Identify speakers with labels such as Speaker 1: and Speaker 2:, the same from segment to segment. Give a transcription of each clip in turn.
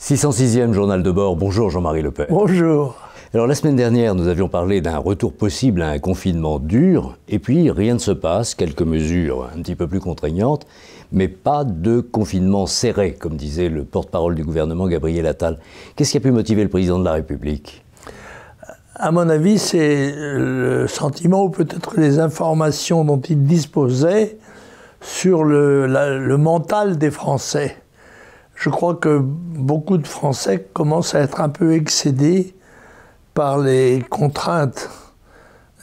Speaker 1: 606e journal de bord. Bonjour Jean-Marie Le Père.
Speaker 2: Bonjour.
Speaker 1: Alors la semaine dernière, nous avions parlé d'un retour possible à un confinement dur, et puis rien ne se passe, quelques mesures un petit peu plus contraignantes, mais pas de confinement serré, comme disait le porte-parole du gouvernement Gabriel Attal. Qu'est-ce qui a pu motiver le président de la République ?
Speaker 2: À mon avis, c'est le sentiment ou peut-être les informations dont il disposait sur le mental des Français. Je crois que beaucoup de Français commencent à être un peu excédés par les contraintes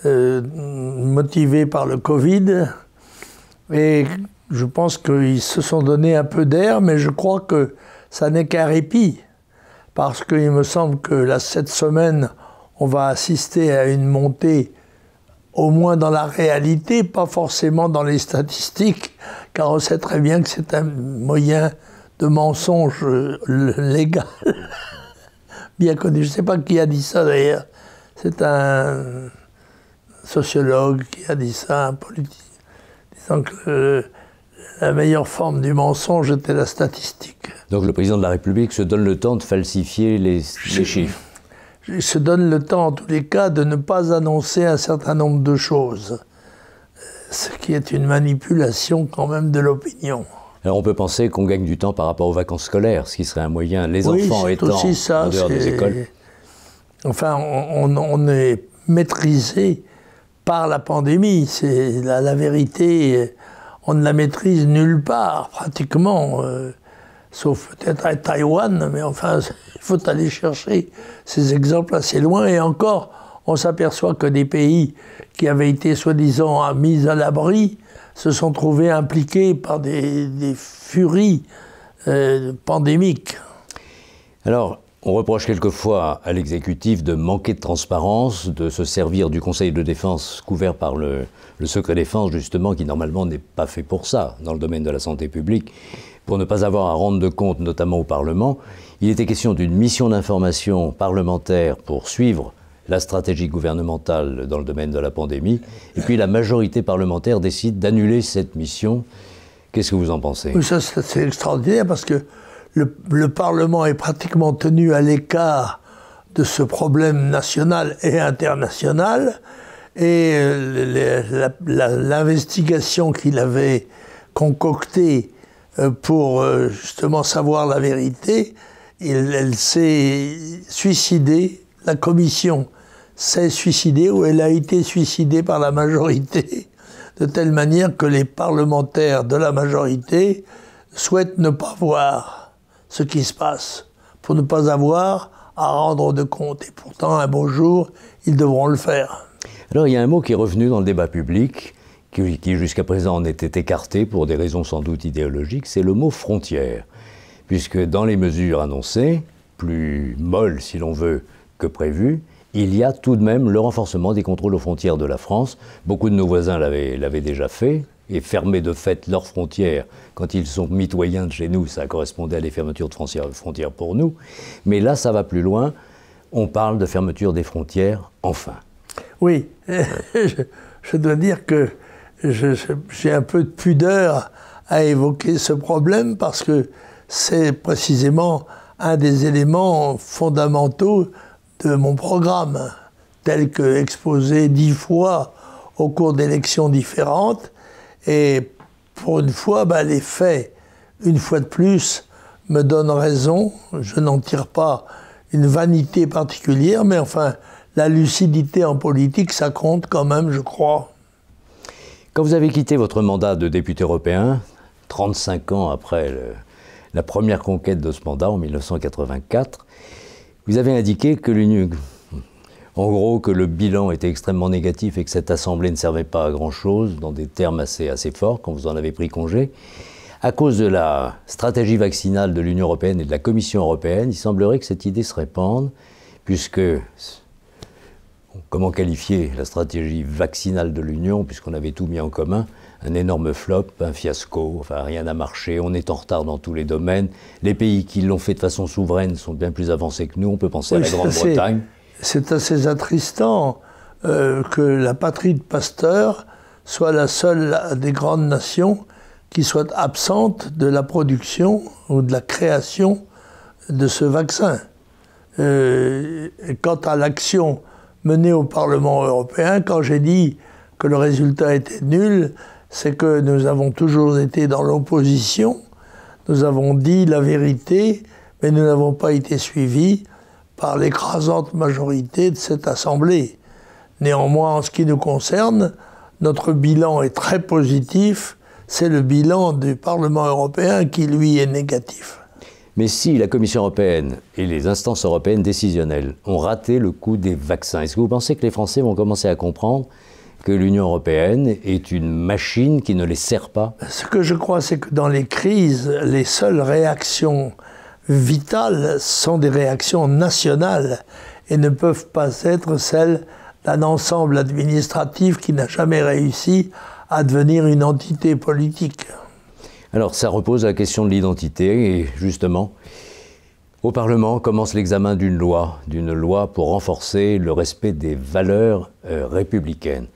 Speaker 2: motivées par le Covid. Et je pense qu'ils se sont donné un peu d'air, mais je crois que ça n'est qu'un répit. Parce qu'il me semble que cette semaine, on va assister à une montée, au moins dans la réalité, pas forcément dans les statistiques, car on sait très bien que c'est un moyen de mensonge légal, bien connu. Je ne sais pas qui a dit ça d'ailleurs. C'est un sociologue qui a dit ça, un politique, disant que la meilleure forme du mensonge était la statistique.
Speaker 1: Donc le président de la République se donne le temps de falsifier les chiffres.
Speaker 2: Il se donne le temps, en tous les cas, de ne pas annoncer un certain nombre de choses, ce qui est une manipulation quand même de l'opinion.
Speaker 1: Alors on peut penser qu'on gagne du temps par rapport aux vacances scolaires, ce qui serait un moyen, les enfants étant
Speaker 2: aussi ça,
Speaker 1: en dehors des écoles.
Speaker 2: Enfin, on est maîtrisé par la pandémie. C'est la vérité, on ne la maîtrise nulle part, pratiquement. Sauf peut-être à Taïwan, mais enfin, il faut aller chercher ces exemples assez loin. Et encore, on s'aperçoit que des pays qui avaient été soi-disant mis à l'abri se sont trouvés impliqués par des furies pandémiques.
Speaker 1: Alors, on reproche quelquefois à l'exécutif de manquer de transparence, de se servir du Conseil de défense couvert par le secret défense, justement, qui normalement n'est pas fait pour ça, dans le domaine de la santé publique, pour ne pas avoir à rendre de compte, notamment au Parlement. Il était question d'une mission d'information parlementaire pour suivre la stratégie gouvernementale dans le domaine de la pandémie, et puis la majorité parlementaire décide d'annuler cette mission. Qu'est-ce que vous en pensez ?
Speaker 2: Oui, ça c'est extraordinaire, parce que le Parlement est pratiquement tenu à l'écart de ce problème national et international, et l'investigation qu'il avait concoctée pour justement savoir la vérité, elle s'est suicidée. La commission s'est suicidée, ou elle a été suicidée par la majorité, de telle manière que les parlementaires de la majorité souhaitent ne pas voir ce qui se passe, pour ne pas avoir à rendre de compte. Et pourtant, un beau jour, ils devront le faire.
Speaker 1: Alors, il y a un mot qui est revenu dans le débat public, qui jusqu'à présent en était écarté pour des raisons sans doute idéologiques, c'est le mot frontière. Puisque dans les mesures annoncées, plus molles si l'on veut que prévu, il y a tout de même le renforcement des contrôles aux frontières de la France. Beaucoup de nos voisins l'avaient déjà fait, et fermé de fait leurs frontières. Quand ils sont mitoyens de chez nous, ça correspondait à des fermetures de frontières pour nous. Mais là, ça va plus loin. On parle de fermeture des frontières, enfin.
Speaker 2: Oui, je dois dire que j'ai un peu de pudeur à évoquer ce problème, parce que c'est précisément un des éléments fondamentaux de mon programme, tel que exposé 10 fois au cours d'élections différentes. Et pour une fois, les faits, une fois de plus, me donnent raison. Je n'en tire pas une vanité particulière, mais enfin, la lucidité en politique, ça compte quand même, je crois.
Speaker 1: Quand vous avez quitté votre mandat de député européen, 35 ans après la première conquête de ce mandat, en 1984, vous avez indiqué que en gros, que le bilan était extrêmement négatif et que cette assemblée ne servait pas à grand-chose, dans des termes assez forts, quand vous en avez pris congé. À cause de la stratégie vaccinale de l'Union européenne et de la Commission européenne, il semblerait que cette idée se répande, puisque, comment qualifier la stratégie vaccinale de l'Union, puisqu'on avait tout mis en commun, un énorme flop, un fiasco, enfin rien n'a marché, on est en retard dans tous les domaines. Les pays qui l'ont fait de façon souveraine sont bien plus avancés que nous, on peut penser à la Grande-Bretagne.
Speaker 2: C'est assez attristant que la patrie de Pasteur soit la seule des grandes nations qui soit absente de la production ou de la création de ce vaccin. Quant à l'action menée au Parlement européen, quand j'ai dit que le résultat était nul, c'est que nous avons toujours été dans l'opposition, nous avons dit la vérité, mais nous n'avons pas été suivis par l'écrasante majorité de cette Assemblée. Néanmoins, en ce qui nous concerne, notre bilan est très positif, c'est le bilan du Parlement européen qui, lui, est négatif.
Speaker 1: Mais si la Commission européenne et les instances européennes décisionnelles ont raté le coup des vaccins, est-ce que vous pensez que les Français vont commencer à comprendre que l'Union européenne est une machine qui ne les sert pas?
Speaker 2: Ce que je crois, c'est que dans les crises, les seules réactions vitales sont des réactions nationales et ne peuvent pas être celles d'un ensemble administratif qui n'a jamais réussi à devenir une entité politique.
Speaker 1: Alors ça repose la question de l'identité et justement, au Parlement commence l'examen d'une loi pour renforcer le respect des valeurs républicaines.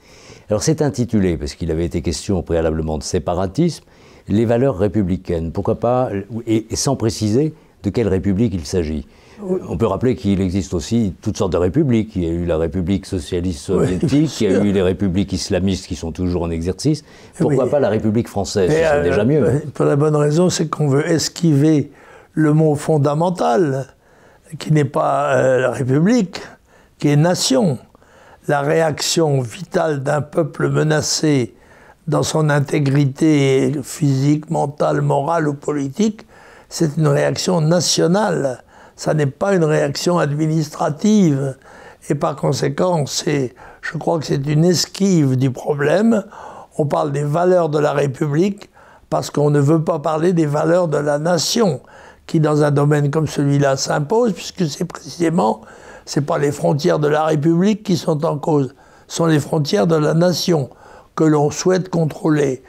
Speaker 1: Alors c'est intitulé, parce qu'il avait été question préalablement de séparatisme, les valeurs républicaines. Pourquoi pas, et sans préciser de quelle république il s'agit. On peut rappeler qu'il existe aussi toutes sortes de républiques. Il y a eu la République socialiste soviétique, il y a eu les républiques islamistes qui sont toujours en exercice. Pourquoi pas la République française? C'est déjà mieux.
Speaker 2: Pour la bonne raison, c'est qu'on veut esquiver le mot fondamental, qui n'est pas la République, qui est nation. La réaction vitale d'un peuple menacé dans son intégrité physique, mentale, morale ou politique, c'est une réaction nationale. Ça n'est pas une réaction administrative. Et par conséquent, je crois que c'est une esquive du problème. On parle des valeurs de la République parce qu'on ne veut pas parler des valeurs de la nation, qui dans un domaine comme celui-là s'imposent, puisque c'est précisément, c'est pas les frontières de la République qui sont en cause, ce sont les frontières de la nation que l'on souhaite contrôler.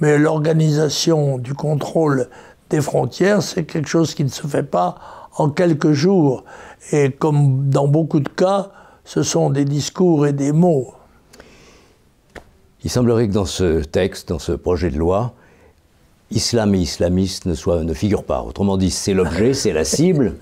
Speaker 2: Mais l'organisation du contrôle des frontières, c'est quelque chose qui ne se fait pas en quelques jours. Et comme dans beaucoup de cas, ce sont des discours et des mots.
Speaker 1: Il semblerait que dans ce texte, dans ce projet de loi, islam et islamiste ne figurent pas. Autrement dit, c'est l'objet, c'est la cible.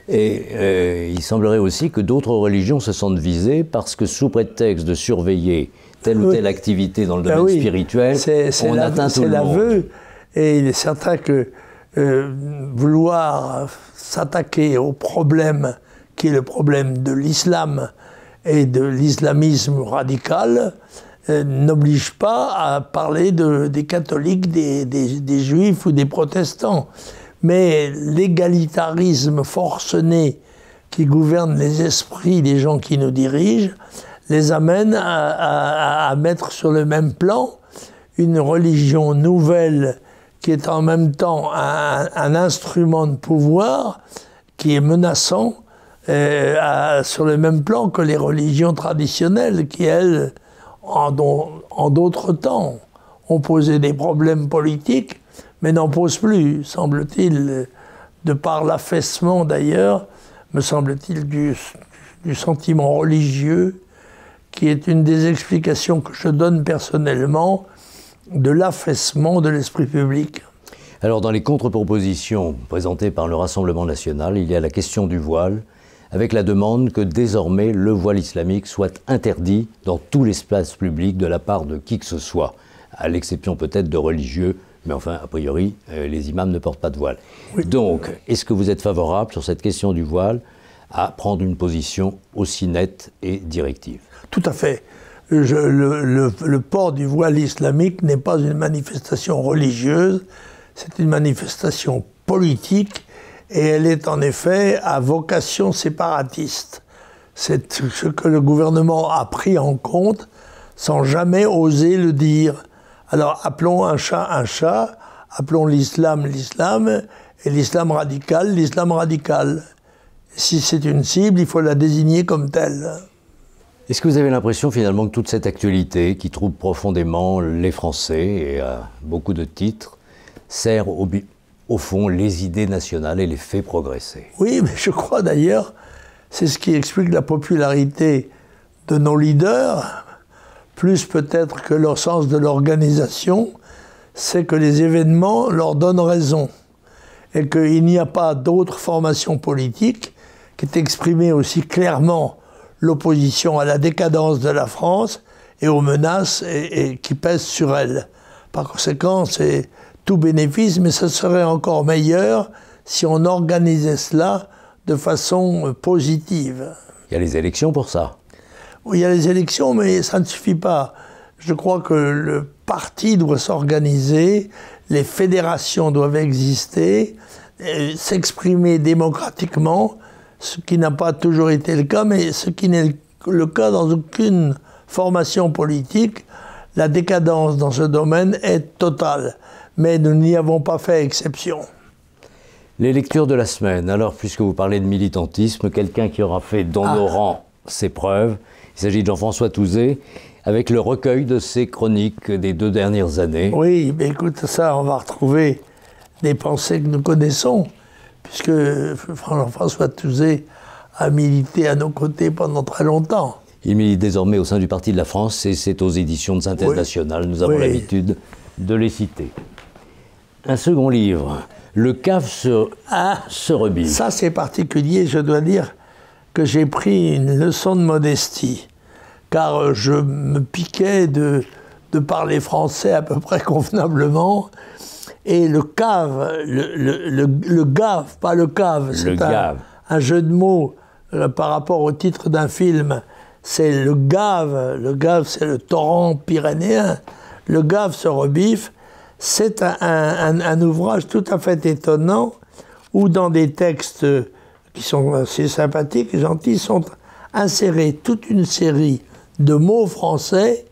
Speaker 1: Et il semblerait aussi que d'autres religions se sentent visées parce que sous prétexte de surveiller telle ou telle activité dans le domaine spirituel, on atteint tout le monde. C'est l'aveu.
Speaker 2: Et il est certain que vouloir s'attaquer au problème qui est le problème de l'islam et de l'islamisme radical n'oblige pas à parler des catholiques, des juifs ou des protestants. Mais l'égalitarisme forcené qui gouverne les esprits des gens qui nous dirigent les amène à mettre sur le même plan une religion nouvelle qui est en même temps un instrument de pouvoir qui est menaçant sur le même plan que les religions traditionnelles qui, elles, en d'autres temps, ont posé des problèmes politiques, mais n'en posent plus, semble-t-il, de par l'affaissement d'ailleurs, me semble-t-il, du sentiment religieux, qui est une des explications que je donne personnellement de l'affaissement de l'esprit public.
Speaker 1: Alors, dans les contre-propositions présentées par le Rassemblement national, il y a la question du voile, avec la demande que désormais le voile islamique soit interdit dans tout l'espace public de la part de qui que ce soit, à l'exception peut-être de religieux, mais enfin, a priori, les imams ne portent pas de voile. Oui. Donc, est-ce que vous êtes favorable sur cette question du voile à prendre une position aussi nette et directive?
Speaker 2: Tout à fait. Le port du voile islamique n'est pas une manifestation religieuse, c'est une manifestation politique et elle est en effet à vocation séparatiste. C'est ce que le gouvernement a pris en compte sans jamais oser le dire. Alors appelons un chat, appelons l'islam l'islam et l'islam radical. Si c'est une cible, il faut la désigner comme telle.
Speaker 1: Est-ce que vous avez l'impression finalement que toute cette actualité qui trouble profondément les Français et à beaucoup de titres sert au fond les idées nationales et les fait progresser?
Speaker 2: Oui, mais je crois d'ailleurs, c'est ce qui explique la popularité de nos leaders, plus peut-être que leur sens de l'organisation, c'est que les événements leur donnent raison. et qu'il n'y a pas d'autre formation politique qui ait exprimé aussi clairement l'opposition à la décadence de la France et aux menaces et qui pèsent sur elle. Par conséquent, c'est tout bénéfice, mais ce serait encore meilleur si on organisait cela de façon positive.
Speaker 1: Il y a les élections pour ça.
Speaker 2: Oui, il y a les élections, mais ça ne suffit pas. Je crois que le parti doit s'organiser, les fédérations doivent exister, s'exprimer démocratiquement, ce qui n'a pas toujours été le cas, mais ce qui n'est le cas dans aucune formation politique. La décadence dans ce domaine est totale, mais nous n'y avons pas fait exception.
Speaker 1: Les lectures de la semaine. Alors, puisque vous parlez de militantisme, quelqu'un qui aura fait dans nos rangs ses preuves, il s'agit de Jean-François Touzé, avec le recueil de ses chroniques des 2 dernières années.
Speaker 2: Oui, mais écoute, ça, on va retrouver des pensées que nous connaissons, puisque Jean-François Touzé a milité à nos côtés pendant très longtemps.
Speaker 1: Il milite désormais au sein du Parti de la France et c'est aux éditions de Synthèse Nationale. Nous avons l'habitude de les citer. Un second livre, Le cave se rebiffe.
Speaker 2: Ça, c'est particulier. Je dois dire que j'ai pris une leçon de modestie, car je me piquais de parler français à peu près convenablement. Et le cave, le gave, pas le cave, c'est un jeu de mots par rapport au titre d'un film. C'est le Gave, c'est le torrent pyrénéen. Le Gave se rebiffe, c'est un ouvrage tout à fait étonnant où dans des textes qui sont assez sympathiques et gentils sont insérés toute une série de mots français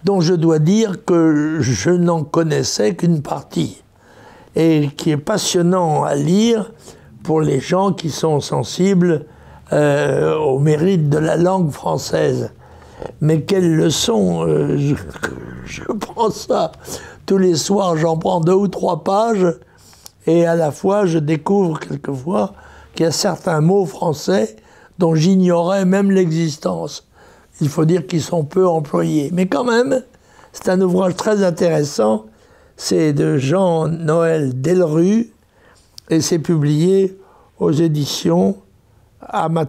Speaker 2: dont je dois dire que je n'en connaissais qu'une partie et qui est passionnant à lire pour les gens qui sont sensibles au mérite de la langue française. Mais quelle leçon, je prends ça tous les soirs, j'en prends 2 ou 3 pages et à la fois je découvre quelquefois qu'il y a certains mots français dont j'ignorais même l'existence. Il faut dire qu'ils sont peu employés. Mais quand même, c'est un ouvrage très intéressant. C'est de Jean-Noël Delrue et c'est publié aux éditions Amaté.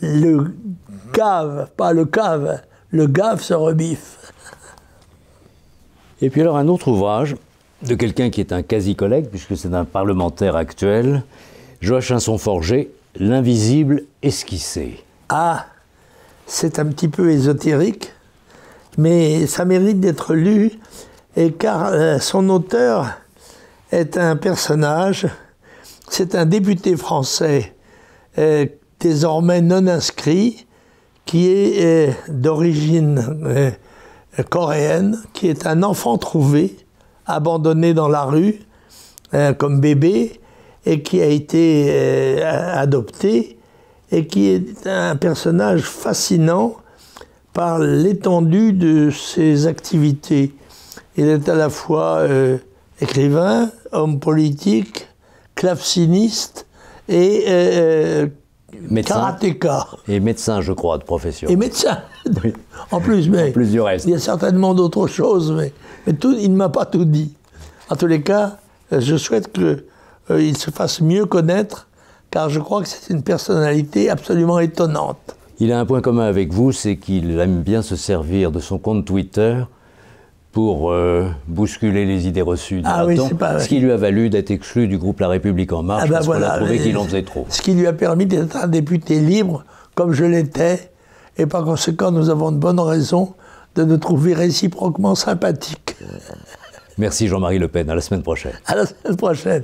Speaker 2: Le Gave, pas le cave, le Gave se rebiffe.
Speaker 1: Et puis alors un autre ouvrage de quelqu'un qui est un quasi-collègue, puisque c'est un parlementaire actuel, Joachim Forget, L'invisible esquissé.
Speaker 2: Ah, c'est un petit peu ésotérique, mais ça mérite d'être lu, et car son auteur est un personnage, c'est un député français désormais non inscrit, qui est d'origine coréenne, qui est un enfant trouvé, abandonné dans la rue comme bébé, et qui a été adopté, et qui est un personnage fascinant par l'étendue de ses activités. Il est à la fois écrivain, homme politique, claveciniste et karatéka.
Speaker 1: Et médecin, je crois, de profession.
Speaker 2: Et médecin,
Speaker 1: oui.
Speaker 2: En plus, mais
Speaker 1: en plus du reste.
Speaker 2: Il y a certainement d'autres choses, mais tout, il ne m'a pas tout dit. En tous les cas, je souhaite qu'il se fasse mieux connaître, car je crois que c'est une personnalité absolument étonnante.
Speaker 1: Il a un point commun avec vous, c'est qu'il aime bien se servir de son compte Twitter pour bousculer les idées reçues. Ce qui lui a valu d'être exclu du groupe La République En Marche, parce qu'on a trouvé qu'il en faisait trop.
Speaker 2: Ce qui lui a permis d'être un député libre, comme je l'étais, et par conséquent, nous avons de bonnes raisons de nous trouver réciproquement sympathiques.
Speaker 1: Merci Jean-Marie Le Pen, à la semaine prochaine.
Speaker 2: À la semaine prochaine.